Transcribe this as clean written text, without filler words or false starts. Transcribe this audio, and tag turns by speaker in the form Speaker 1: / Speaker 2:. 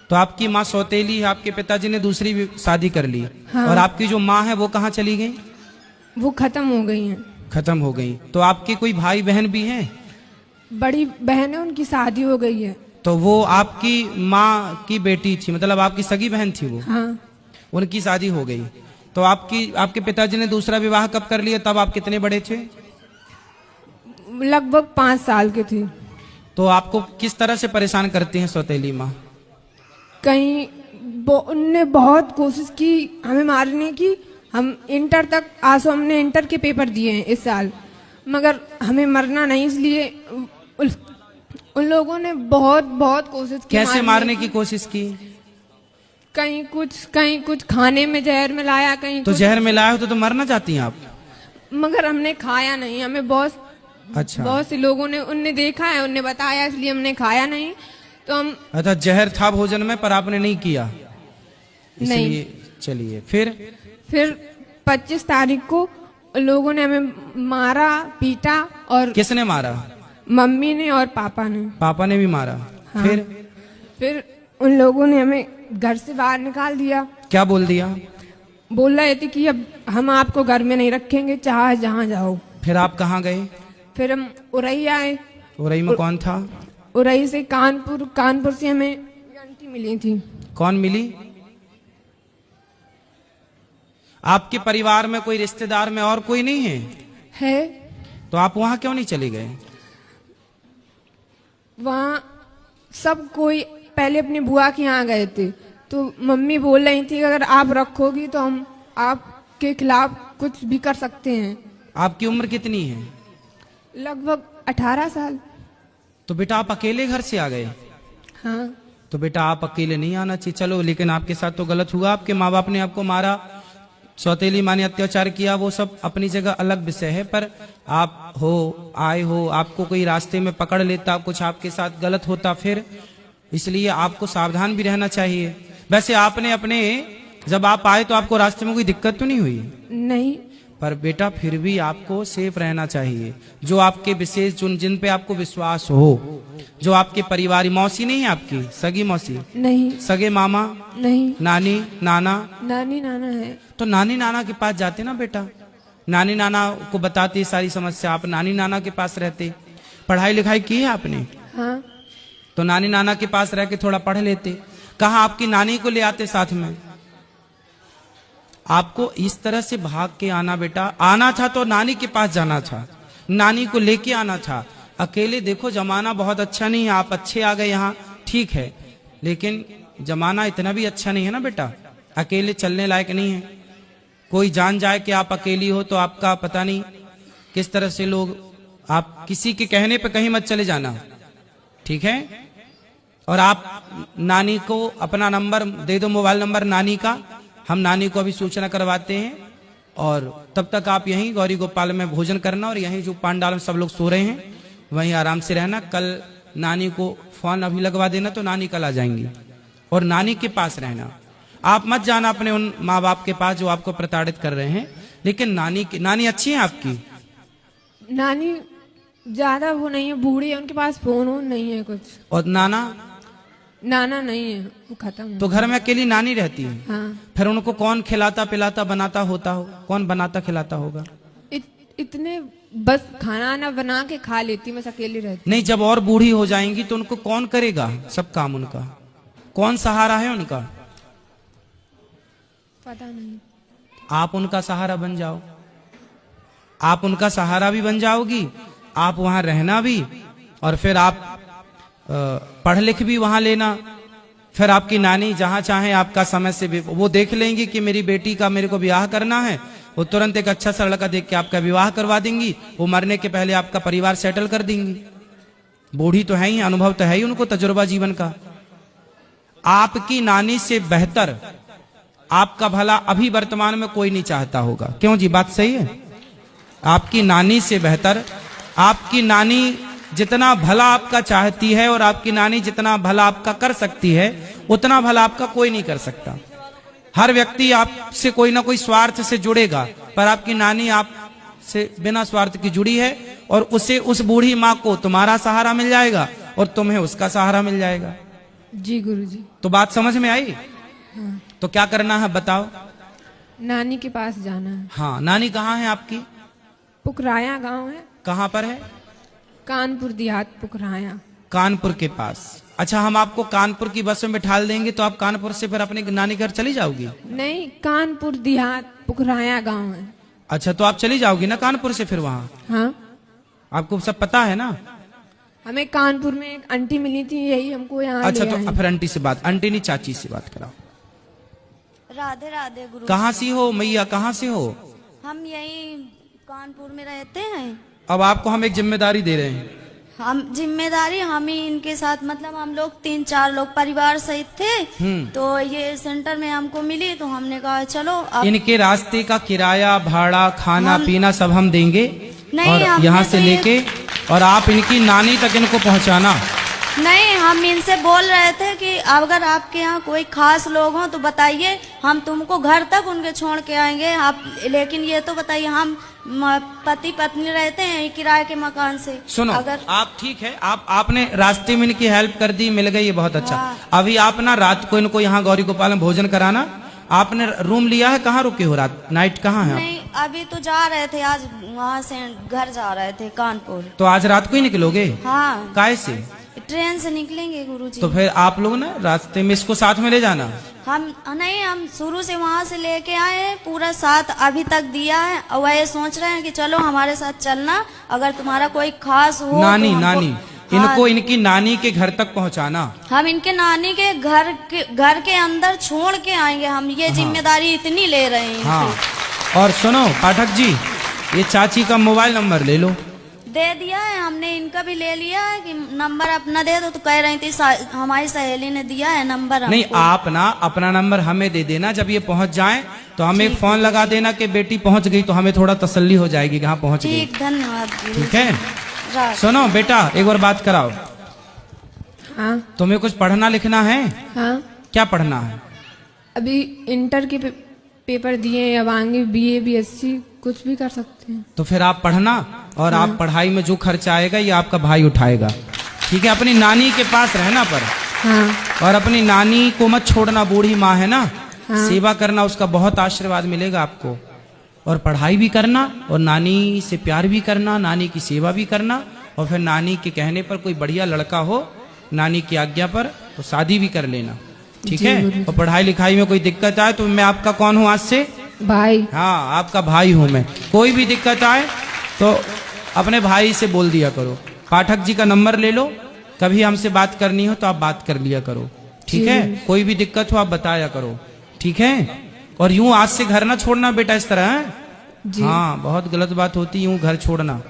Speaker 1: तो आपकी माँ सौतेली है, आपके पिताजी ने दूसरी भी शादी कर ली।
Speaker 2: हाँ।
Speaker 1: और आपकी जो माँ है वो कहाँ चली गई?
Speaker 2: वो खत्म हो गई हैं।
Speaker 1: खत्म हो गई। तो आपके कोई भाई बहन भी हैं?
Speaker 2: बड़ी बहन है, उनकी शादी हो गई है।
Speaker 1: तो वो आपकी माँ की बेटी थी, मतलब आपकी सगी बहन थी वो?
Speaker 2: हाँ।
Speaker 1: उनकी शादी हो गई। तो आपके पिताजी ने दूसरा विवाह कब कर लिया? तब आप कितने बड़े थे?
Speaker 2: लगभग 5 साल के थे।
Speaker 1: तो आपको किस तरह से परेशान करती हैं सौतेली माँ?
Speaker 2: कहीं उनने बहुत कोशिश की हमें मारने की। हम इंटर तक आसो हमने इंटर के पेपर दिए हैं इस साल, मगर हमें मरना नहीं, इसलिए उन लोगों ने बहुत बहुत कोशिश की।
Speaker 1: कैसे मारने की कोशिश की?
Speaker 2: कहीं कुछ खाने में जहर मिलाया, कहीं
Speaker 1: तो
Speaker 2: कुछ,
Speaker 1: जहर मिलाया हो तो मरना चाहती हैं आप?
Speaker 2: मगर हमने खाया नहीं। हमें बहुत
Speaker 1: अच्छा।
Speaker 2: बहुत से लोगों ने उनने देखा है, उनने बताया, इसलिए हमने खाया नहीं। तो हम
Speaker 1: अच्छा, जहर था भोजन में पर आपने नहीं किया?
Speaker 2: नहीं।
Speaker 1: चलिए
Speaker 2: फिर 25 तारीख को लोगों ने हमें मारा, पीटा। और
Speaker 1: किसने मारा?
Speaker 2: मम्मी ने और पापा ने।
Speaker 1: पापा ने भी मारा?
Speaker 2: हाँ।
Speaker 1: फिर
Speaker 2: उन लोगों ने हमें घर से बाहर निकाल दिया।
Speaker 1: क्या बोल दिया?
Speaker 2: बोल रहे थे कि अब हम आपको घर में नहीं रखेंगे, चाहे जहाँ जाओ।
Speaker 1: फिर आप कहाँ गए?
Speaker 2: फिर हम उरई आए।
Speaker 1: उरई में कौन था?
Speaker 2: उरई से कानपुर से हमें आंटी मिली थी।
Speaker 1: कौन मिली? आपके परिवार में कोई रिश्तेदार में और कोई नहीं है? तो आप वहां क्यों नहीं चले गए?
Speaker 2: वहाँ सब कोई पहले अपनी बुआ के यहाँ गए थे। तो मम्मी बोल रही थी अगर आप रखोगी तो हम आपके खिलाफ कुछ भी कर सकते हैं।
Speaker 1: आपकी उम्र कितनी है?
Speaker 2: लगभग 18 साल।
Speaker 1: तो बेटा आप अकेले घर से आ गए?
Speaker 2: हाँ।
Speaker 1: तो बेटा आप अकेले नहीं आना चाहिए, चलो, लेकिन आपके साथ तो गलत हुआ। आपके माँ बाप ने आपको मारा, सौतेली माँ ने अत्याचार किया, वो सब अपनी जगह अलग विषय है। पर आप आए हो, आपको कोई रास्ते में पकड़ लेता, कुछ आपके साथ गलत होता फिर, इसलिए आपको सावधान भी रहना चाहिए। वैसे आपने जब आप आए तो आपको रास्ते में कोई दिक्कत तो नहीं हुई?
Speaker 2: नहीं।
Speaker 1: पर बेटा फिर भी आपको सेफ रहना चाहिए। जो आपके विशेष जिन पे आपको विश्वास हो, जो आपके परिवार, मौसी नहीं है आपकी? सगी मौसी
Speaker 2: नहीं।
Speaker 1: सगे मामा
Speaker 2: नहीं।
Speaker 1: नानी नाना?
Speaker 2: नानी नाना है।
Speaker 1: तो नानी नाना के पास जाते ना बेटा, नानी नाना को बताते सारी समस्या, आप नानी नाना के पास रहते। पढ़ाई लिखाई की है आपने?
Speaker 2: हाँ।
Speaker 1: तो नानी नाना के पास रह के थोड़ा पढ़ लेते। कहाँ आपकी नानी को ले आते साथ में? आपको इस तरह से भाग के आना बेटा, आना था तो नानी के पास जाना था, नानी को लेके आना था। अकेले देखो जमाना बहुत अच्छा नहीं है, आप अच्छे आ गए यहाँ, ठीक है, लेकिन जमाना इतना भी अच्छा नहीं है ना बेटा, अकेले चलने लायक नहीं है। कोई जान जाए कि आप अकेली हो तो आपका पता नहीं किस तरह से लोग, आप किसी के कहने पे कहीं मत चले जाना, ठीक है? और आप नानी को अपना नंबर दे दो, मोबाइल नंबर नानी का, हम नानी को अभी सूचना करवाते हैं। और तब तक आप यहीं गौरी गोपाल में भोजन करना, और यहीं जो पांडाल में सब लोग सो रहे हैं वहीं आराम से रहना। कल नानी को फोन अभी लगवा देना तो नानी कल आ जाएंगी, और नानी के पास रहना। आप मत जाना अपने उन माँ बाप के पास जो आपको प्रताड़ित कर रहे हैं, लेकिन नानी अच्छी है आपकी?
Speaker 2: नानी ज्यादा वो नहीं है, बूढ़ी है, उनके पास फोन नहीं है कुछ। और नाना नहीं है, वो खत्म।
Speaker 1: तो घर में अकेली नानी रहती है?
Speaker 2: हाँ।
Speaker 1: फिर उनको कौन खिलाता पिलाता बनाता होता हो? कौन बनाता खिलाता होगा?
Speaker 2: इतने बस खाना ना बना के खा लेती, मैं अकेली रहती।
Speaker 1: नहीं, जब और बूढ़ी हो जाएंगी तो उनको कौन करेगा सब काम? उनका कौन सहारा है उनका?
Speaker 2: पता नहीं।
Speaker 1: आप उनका सहारा बन जाओ, आप उनका सहारा भी बन जाओगी, आप वहां रहना भी, और फिर आप पढ़ लिख भी वहां लेना। फिर आपकी नानी जहां चाहे आपका समय से भी वो देख लेंगी कि मेरी बेटी का मेरे को ब्याह करना है, वो तुरंत एक अच्छा सा लड़का देख के आपका विवाह करवा देंगी। वो मरने के पहले आपका परिवार सेटल कर देंगी। बूढ़ी तो है ही, अनुभव तो है ही उनको, तजुर्बा जीवन का। आपकी नानी से बेहतर आपका भला अभी वर्तमान में कोई नहीं चाहता होगा, क्यों जी? बात सही है? आपकी नानी से बेहतर, आपकी नानी जितना भला आपका चाहती है और आपकी नानी जितना भला आपका कर सकती है, उतना भला आपका कोई नहीं कर सकता। हर व्यक्ति आपसे कोई ना कोई स्वार्थ से जुड़ेगा, पर आपकी नानी आपसे बिना स्वार्थ की जुड़ी है, और उसे, उस बूढ़ी माँ को तुम्हारा सहारा मिल जाएगा और तुम्हें उसका सहारा मिल जाएगा।
Speaker 2: जी गुरुजी।
Speaker 1: तो बात समझ में आई? तो क्या करना है बताओ?
Speaker 2: नानी के पास जाना है।
Speaker 1: हाँ, नानी कहाँ है आपकी?
Speaker 2: पुकराया गांव है,
Speaker 1: कहाँ पर है?
Speaker 2: कानपुर देहात पुकराया।
Speaker 1: कानपुर के पास। अच्छा, हम आपको कानपुर की बस में बिठा देंगे तो आप कानपुर से फिर अपने नानी घर चली जाओगी?
Speaker 2: नहीं, कानपुर देहात पुकराया गांव है।
Speaker 1: अच्छा, तो आप चली जाओगी ना कानपुर से फिर वहाँ?
Speaker 2: हाँ,
Speaker 1: आपको सब पता है ना?
Speaker 2: हमें कानपुर में एक आंटी मिली थी, यही हमको यहाँ
Speaker 1: अच्छा,
Speaker 2: ले
Speaker 1: तो
Speaker 2: आई।
Speaker 1: फिर आंटी से बात, आंटी नहीं चाची से बात कराओ।
Speaker 3: राधे राधे गुरु।
Speaker 1: कहाँ से हो मैया, कहाँ से हो?
Speaker 3: हम यही कानपुर में रहते हैं।
Speaker 1: अब आपको हम एक जिम्मेदारी दे रहे हैं।
Speaker 3: हम जिम्मेदारी हम ही इनके साथ, मतलब हम लोग 3-4 लोग परिवार सहित थे। तो ये सेंटर में हमको मिली तो हमने कहा चलो अब
Speaker 1: इनके रास्ते का किराया, भाड़ा, खाना पीना सब हम देंगे।
Speaker 3: नहीं,
Speaker 1: और
Speaker 3: हमने
Speaker 1: यहाँ
Speaker 3: तो
Speaker 1: से
Speaker 3: ये-
Speaker 1: लेके और आप इनकी नानी तक इनको पहुँचाना।
Speaker 3: नहीं, हम इनसे बोल रहे थे कि अगर आपके यहाँ कोई खास लोग हो तो बताइए, हम तुमको घर तक उनके छोड़ के आएंगे। आप लेकिन ये तो बताइए, हम पति पत्नी रहते हैं किराए के मकान से।
Speaker 1: सुनो,
Speaker 3: अगर
Speaker 1: आप ठीक है, आपने रास्ते में इनकी हेल्प कर दी, मिल गई, ये बहुत अच्छा।
Speaker 3: हाँ।
Speaker 1: अभी आप ना रात को इनको यहाँ गौरी गोपाल में भोजन कराना। आपने रूम लिया है? कहाँ रुके हो रात, नाइट कहाँ है आप?
Speaker 3: नहीं, अभी तो जा रहे थे, आज वहाँ से घर जा रहे थे कानपुर।
Speaker 1: तो आज रात को ही निकलोगे?
Speaker 3: हाँ,
Speaker 1: काय से?
Speaker 3: ट्रेन से निकलेंगे गुरुजी।
Speaker 1: तो फिर आप लोग ना रास्ते में इसको साथ में ले जाना।
Speaker 3: हम नहीं, हम शुरू से वहाँ से लेके आए हैं, पूरा साथ अभी तक दिया है। और वह सोच रहे हैं कि चलो हमारे साथ चलना, अगर तुम्हारा कोई खास हो
Speaker 1: नानी,
Speaker 3: तो हमको-
Speaker 1: नानी,
Speaker 3: हाँ,
Speaker 1: इनको इनकी नानी के घर तक पहुँचाना।
Speaker 3: हम इनके नानी के घर के अंदर छोड़ के आएंगे। हम ये जिम्मेदारी इतनी ले रहे हैं
Speaker 1: हाँ,
Speaker 3: इनसे।
Speaker 1: और सुनो पाठक जी, ये चाची का मोबाइल नंबर ले लो।
Speaker 3: दे दिया है हमने, इनका भी ले लिया है कि नंबर अपना दे दो। तो कह रही थी हमारी सहेली ने दिया है नंबर हमको।
Speaker 1: नहीं, आप ना अपना नंबर हमें दे देना। जब ये पहुंच जाए तो हमें एक फोन लगा देना कि बेटी पहुंच गई, तो हमें थोड़ा तसल्ली हो जाएगी कि हाँ पहुंच गई।
Speaker 3: ठीक, धन्यवाद गुरु।
Speaker 1: ठीक है,
Speaker 3: राधे।
Speaker 1: सुनो बेटा, एक बार बात कराओ।
Speaker 2: हाँ
Speaker 1: तुम्हें कुछ पढ़ना लिखना है?
Speaker 2: हाँ,
Speaker 1: क्या पढ़ना है?
Speaker 2: अभी इंटर के पेपर दिए, अब आगे BA BSc कुछ भी कर सकते हैं।
Speaker 1: तो फिर आप पढ़ना, और आप पढ़ाई में जो खर्चा आएगा ये आपका भाई उठाएगा। ठीक है, अपनी नानी के पास रहना पर।
Speaker 2: हाँ
Speaker 1: और अपनी नानी को मत छोड़ना, बूढ़ी माँ है ना।
Speaker 2: हाँ।
Speaker 1: सेवा करना, उसका बहुत आशीर्वाद मिलेगा आपको। और पढ़ाई भी करना, और नानी से प्यार भी करना, नानी की सेवा भी करना। और फिर नानी के कहने पर कोई बढ़िया लड़का हो, नानी की आज्ञा पर, तो शादी भी कर लेना। ठीक
Speaker 2: जी,
Speaker 1: है,
Speaker 2: गुरुजी।
Speaker 1: और पढ़ाई लिखाई में कोई दिक्कत आए तो मैं आपका कौन हूँ आज से?
Speaker 2: भाई।
Speaker 1: हाँ, आपका भाई हूँ मैं। कोई भी दिक्कत आए तो अपने भाई से बोल दिया करो। पाठक जी का नंबर ले लो, कभी हमसे बात करनी हो तो आप बात कर लिया करो। ठीक
Speaker 2: जी।
Speaker 1: है, कोई भी दिक्कत हो आप बताया करो। ठीक है, और यूं आज से घर ना छोड़ना बेटा इस तरह है?
Speaker 2: जी।
Speaker 1: हाँ, बहुत गलत बात होती है यूं घर छोड़ना।